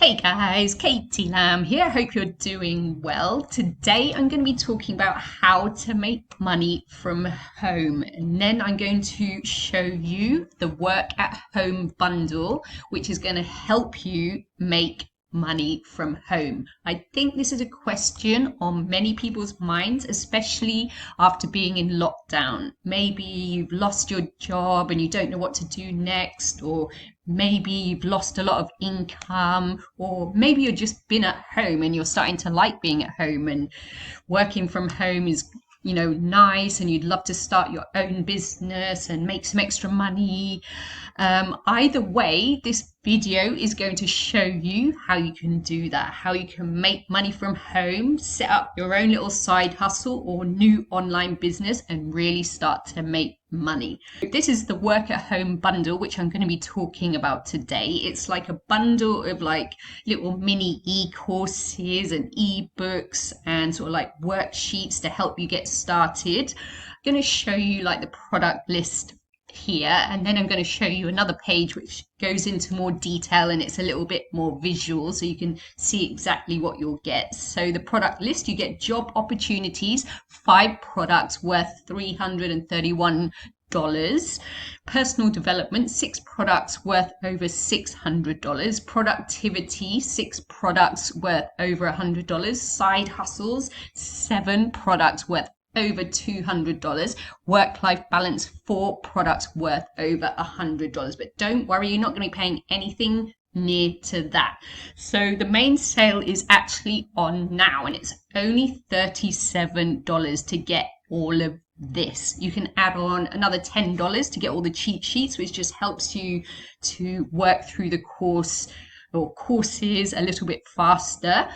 Hey guys, Katie Lamb here. Hope you're doing well. Today I'm going to be talking about how to make money from home, and then I'm going to show you the work at home bundle, which is going to help you make money from home. I think this is a question on many people's minds, especially after being in lockdown. Maybe you've lost your job and you don't know what to do next, or maybe you've lost a lot of income, or maybe you've just been at home and you're starting to like being at home, and working from home is nice, and you'd love to start your own business and make some extra money. Either way, this video is going to show you how you can do that, how you can make money from home, set up your own little side hustle or new online business and really start to make money. This is the work at home bundle, which I'm going to be talking about today. It's like a bundle of like little mini e-courses and ebooks and sort of like worksheets to help you get started. I'm going to show you like the product list here, and then I'm going to show you another page which goes into more detail and it's a little bit more visual so you can see exactly what you'll get. So the product list, you get job opportunities, 5 products worth $331. Personal development, 6 products worth over $600. Productivity, 6 products worth over $100. Side hustles, 7 products worth over $200. Work-life balance, 4 products worth over $100. But don't worry, you're not going to be paying anything near to that. So the main sale is actually on now, and it's only $37 to get all of this. You can add on another $10 to get all the cheat sheets, which just helps you to work through the course or courses a little bit faster.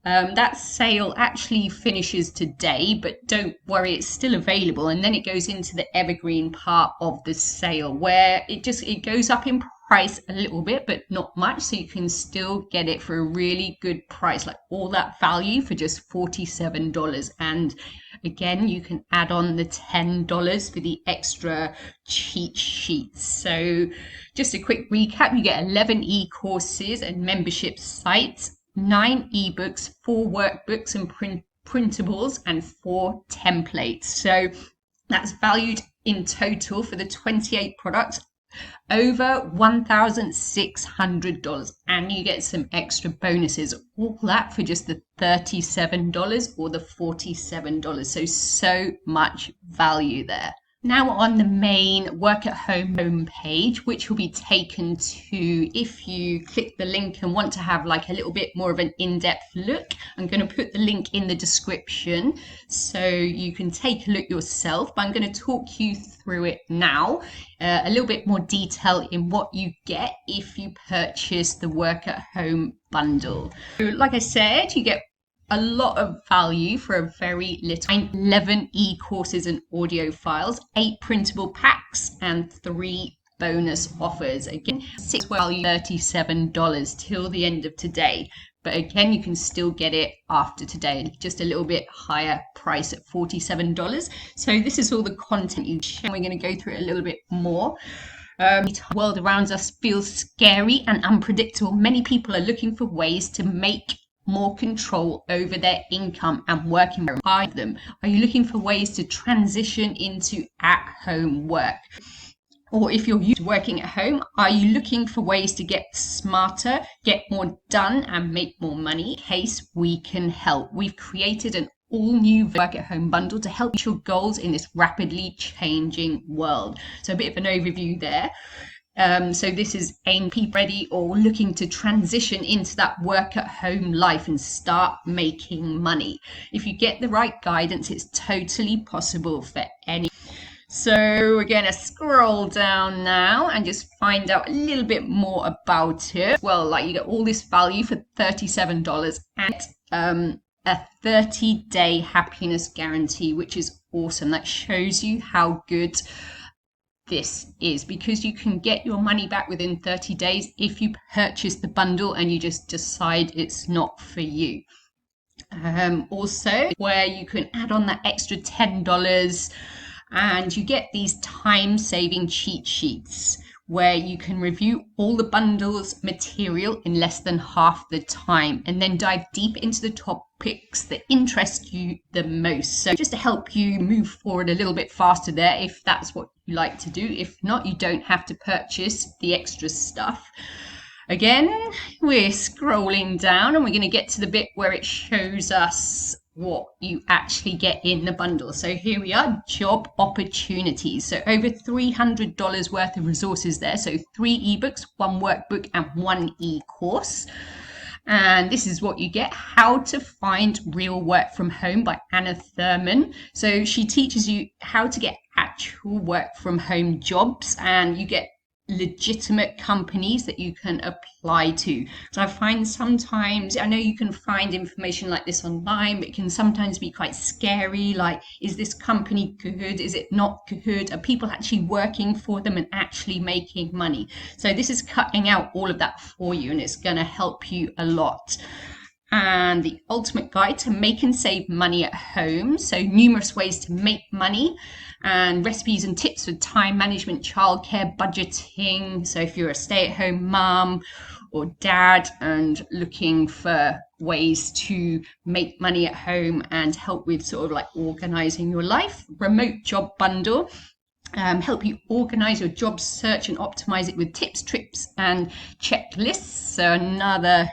That sale actually finishes today, but don't worry, it's still available. And then it goes into the evergreen part of the sale, where it goes up in price a little bit, but not much. So you can still get it for a really good price, like all that value for just $47. And again, you can add on the $10 for the extra cheat sheets. So just a quick recap, you get 11 e-courses and membership sites, 9 ebooks, 4 workbooks and printables, and 4 templates. So that's valued in total for the 28 products over $1,600, and you get some extra bonuses. All that for just the $37 or the $47. So much value there. Now on the main work at home page, which will be taken to, if you click the link and want to have like a little bit more of an in-depth look, I'm going to put the link in the description so you can take a look yourself, but I'm going to talk you through it now, a little bit more detail in what you get if you purchase the work at home bundle. So like I said, you get a lot of value for a very little. 11 e-courses and audio files, 8 printable packs, and 3 bonus offers. Again, 6 value $37 till the end of today. But again, you can still get it after today, just a little bit higher price at $47. So this is all the content you share. We're going to go through it a little bit more. The world around us feels scary and unpredictable. Many people are looking for ways to make more control over their income and working from them. Are you looking for ways to transition into at-home work? Or if you're used to working at home, are you looking for ways to get smarter, get more done, and make more money? In case we can help. We've created an all-new work at home bundle to help your goals in this rapidly changing world. So a bit of an overview there. So this is aimed people ready or looking to transition into that work at home life and start making money. If you get the right guidance, it's totally possible for any. So we're going to scroll down now and just find out a little bit more about it. Well, like you get all this value for $37 and a 30-day happiness guarantee, which is awesome. That shows you how good this is, because you can get your money back within 30 days if you purchase the bundle and you just decide it's not for you. Also, where you can add on that extra $10 and you get these time-saving cheat sheets, where you can review all the bundles material in less than half the time and then dive deep into the topics that interest you the most. So just to help you move forward a little bit faster there, if that's what you like to do. If not, you don't have to purchase the extra stuff. Again, we're scrolling down and we're going to get to the bit where it shows us what you actually get in the bundle. So here we are, job opportunities. So over $300 worth of resources there. So 3 ebooks, 1 workbook and 1 e-course. And this is what you get: How to Find Real Work from Home by Anna Thurman. So she teaches you how to get actual work from home jobs, and you get legitimate companies that you can apply to. So I find sometimes, I know you can find information like this online, but it can sometimes be quite scary. Like, is this company good? Is it not good? Are people actually working for them and actually making money? So this is cutting out all of that for you, and it's going to help you a lot. And the ultimate guide to make and save money at home. So numerous ways to make money, and recipes and tips for time management, childcare, budgeting. So if you're a stay-at-home mom or dad and looking for ways to make money at home and help with sort of like organizing your life. Remote job bundle. Help you organize your job search and optimize it with tips, tricks, and checklists. So another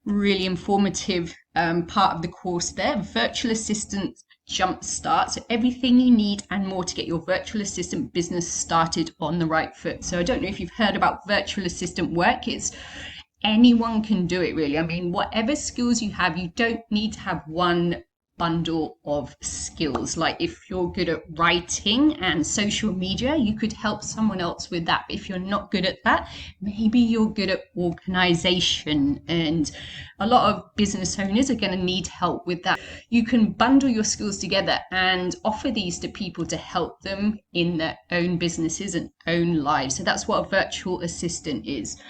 really informative part of the course there. Virtual assistant jumpstart. So everything you need and more to get your virtual assistant business started on the right foot. So I don't know if you've heard about virtual assistant work. It's anyone can do it, really. I mean, whatever skills you have, you don't need to have one bundle of skills. Like if you're good at writing and social media, you could help someone else with that. But if you're not good at that, maybe you're good at organization, and a lot of business owners are going to need help with that. You can bundle your skills together and offer these to people to help them in their own businesses and own lives. So that's what a virtual assistant is.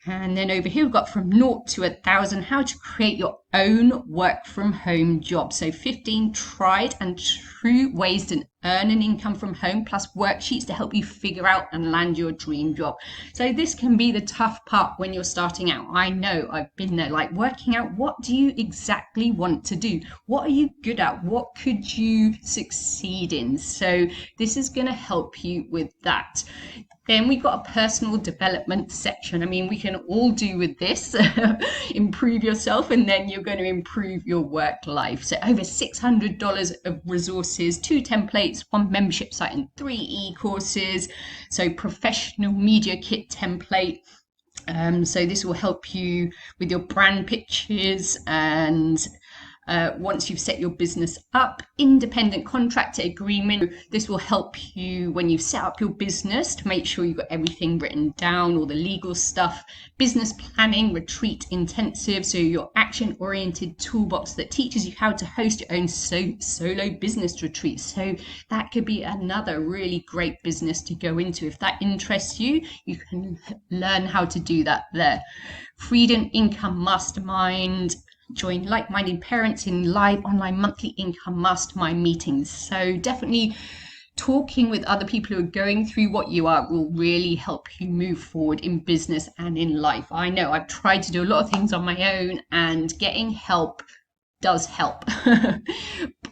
And then over here, we've got from 0 to 1,000, how to create your own work from home job. So 15 tried and true ways to earn an income from home, plus worksheets to help you figure out and land your dream job. So this can be the tough part when you're starting out. I know, I've been there, like working out, what do you exactly want to do? What are you good at? What could you succeed in? So this is going to help you with that. Then we've got a personal development section. I mean, we can all do with this. Improve yourself, and then you're going to improve your work life. So over $600 of resources, 2 templates, 1 membership site, and 3 e-courses. So professional media kit template. So this will help you with your brand pitches, and once you've set your business up. Independent contractor agreement. This will help you when you've set up your business to make sure you've got everything written down, all the legal stuff. Business planning retreat intensive. So your action-oriented toolbox that teaches you how to host your own solo business retreats. So that could be another really great business to go into. If that interests you, you can learn how to do that there. Freedom Income Mastermind. Join like-minded parents in live online monthly income mastermind meetings. So definitely talking with other people who are going through what you are will really help you move forward in business and in life. I know I've tried to do a lot of things on my own, and getting help does help.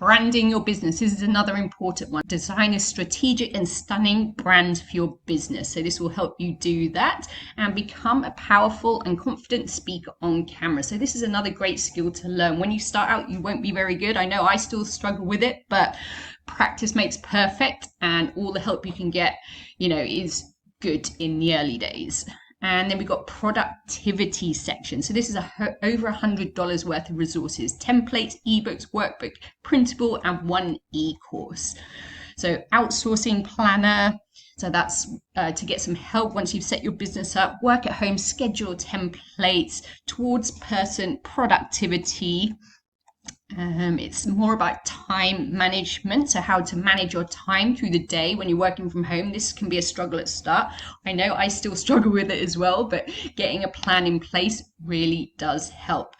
Branding your business. This is another important one. Design a strategic and stunning brand for your business. So this will help you do that, and become a powerful and confident speaker on camera. So this is another great skill to learn. When you start out, you won't be very good. I know I still struggle with it, but practice makes perfect, and all the help you can get, is good in the early days. And then we've got productivity section. So this is over $100 worth of resources, templates, ebooks, workbook, printable, and 1 e-course. So outsourcing planner. So that's to get some help once you've set your business up. Work at home schedule templates, towards person productivity. It's more about time management, so how to manage your time through the day when you're working from home. This can be a struggle at start. I know I still struggle with it as well, but getting a plan in place really does help.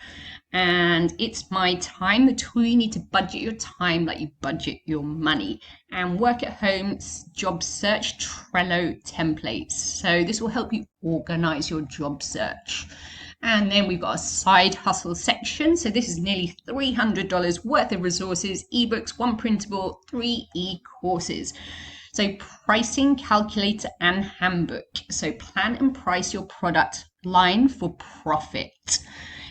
And it's my time, the tool you need to budget your time like you budget your money. And work at home job search Trello templates. So this will help you organize your job search. And then we've got a side hustle section. So this is nearly $300 worth of resources, ebooks, one printable, 3 e-courses. So pricing calculator and handbook. So plan and price your product line for profit.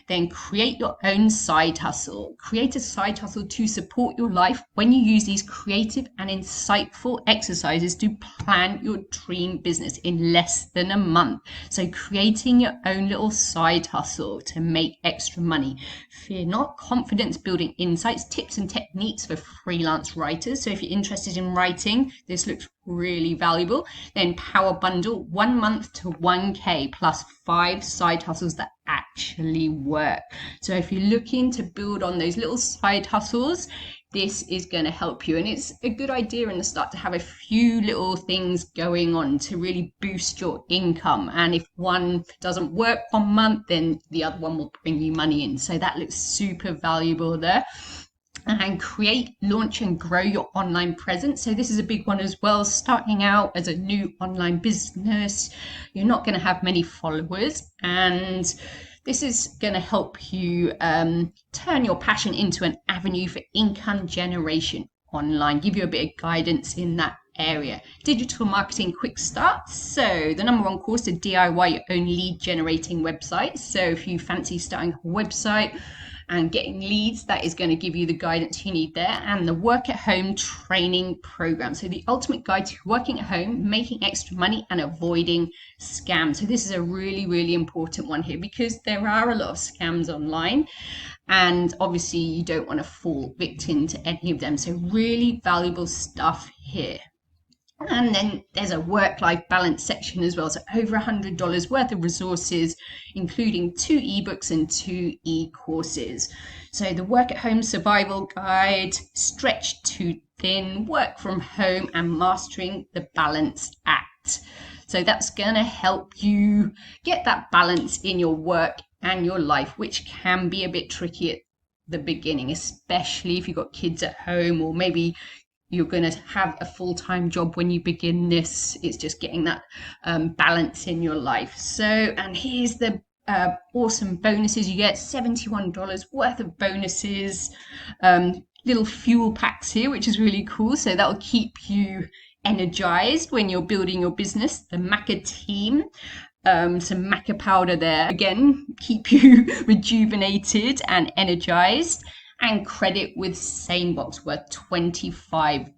Then create your own side hustle. Create a side hustle to support your life when you use these creative and insightful exercises to plan your dream business in less than a month. So creating your own little side hustle to make extra money. Fear not, confidence building insights, tips and techniques for freelance writers. So if you're interested in writing, this looks really valuable. Then power bundle, 1 month to 1K plus 5 side hustles that actually work. So if you're looking to build on those little side hustles, this is going to help you. And it's a good idea in the start to have a few little things going on to really boost your income. And if one doesn't work 1 month, then the other one will bring you money in. So that looks super valuable there. And create, launch and grow your online presence. So this is a big one as well. Starting out as a new online business, you're not going to have many followers, and this is going to help you turn your passion into an avenue for income generation online, give you a bit of guidance in that area. Digital marketing quick start. So the number 1 course to DIY your own lead generating website. So if you fancy starting a website and getting leads, that is going to give you the guidance you need there. And the work at home training program. So the ultimate guide to working at home, making extra money and avoiding scams. So this is a really, really important one here because there are a lot of scams online. And obviously you don't want to fall victim to any of them. So really valuable stuff here. And then there's a work-life balance section as well. So over $100 worth of resources, including 2 ebooks and 2 e-courses. So the work at home survival guide, stretch too thin, work from home, and mastering the balance act. So that's going to help you get that balance in your work and your life, which can be a bit tricky at the beginning, especially if you've got kids at home, or maybe you're going to have a full-time job when you begin this. It's just getting that balance in your life. So, and here's the awesome bonuses. You get $71 worth of bonuses, little fuel packs here, which is really cool. So that'll keep you energized when you're building your business. The Maca team, some maca powder there, again, keep you rejuvenated and energized. And credit with SaneBox worth $25.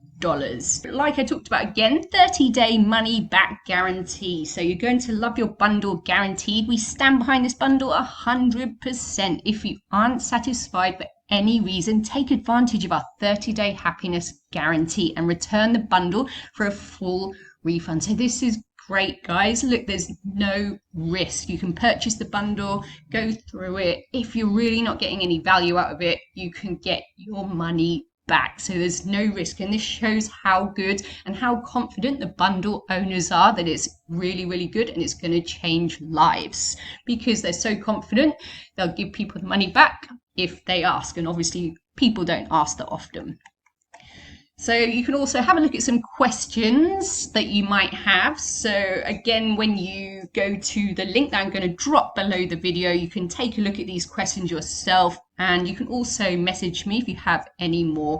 Like I talked about again, 30-day money back guarantee. So you're going to love your bundle guaranteed. We stand behind this bundle 100%. If you aren't satisfied for any reason, take advantage of our 30-day happiness guarantee and return the bundle for a full refund. So this is great, guys. Look, there's no risk. You can purchase the bundle, go through it. If you're really not getting any value out of it, you can get your money back. So there's no risk. And this shows how good and how confident the bundle owners are that it's really, really good and it's going to change lives, because they're so confident they'll give people the money back if they ask. And obviously people don't ask that often. So you can also have a look at some questions that you might have. So again, when you go to the link that I'm going to drop below the video, you can take a look at these questions yourself. And you can also message me if you have any more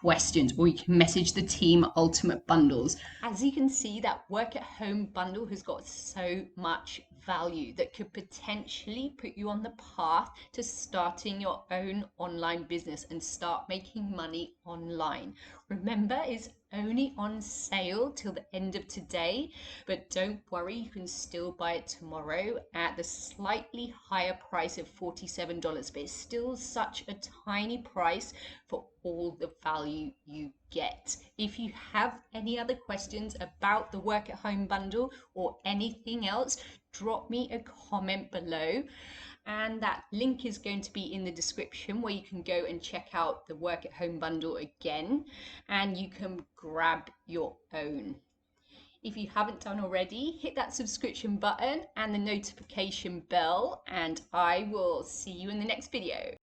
questions, or you can message the team at Ultimate Bundles. As you can see, that work at home bundle has got so much value that could potentially put you on the path to starting your own online business and start making money online. Remember, it's only on sale till the end of today, but don't worry, you can still buy it tomorrow at the slightly higher price of $47, but it's still such a tiny price for all the value you get. If you have any other questions about the work at home bundle or anything else, drop me a comment below. and that link is going to be in the description, where you can go and check out the work at home bundle again, and you can grab your own. If you haven't done already, hit that subscription button and the notification bell, and I will see you in the next video.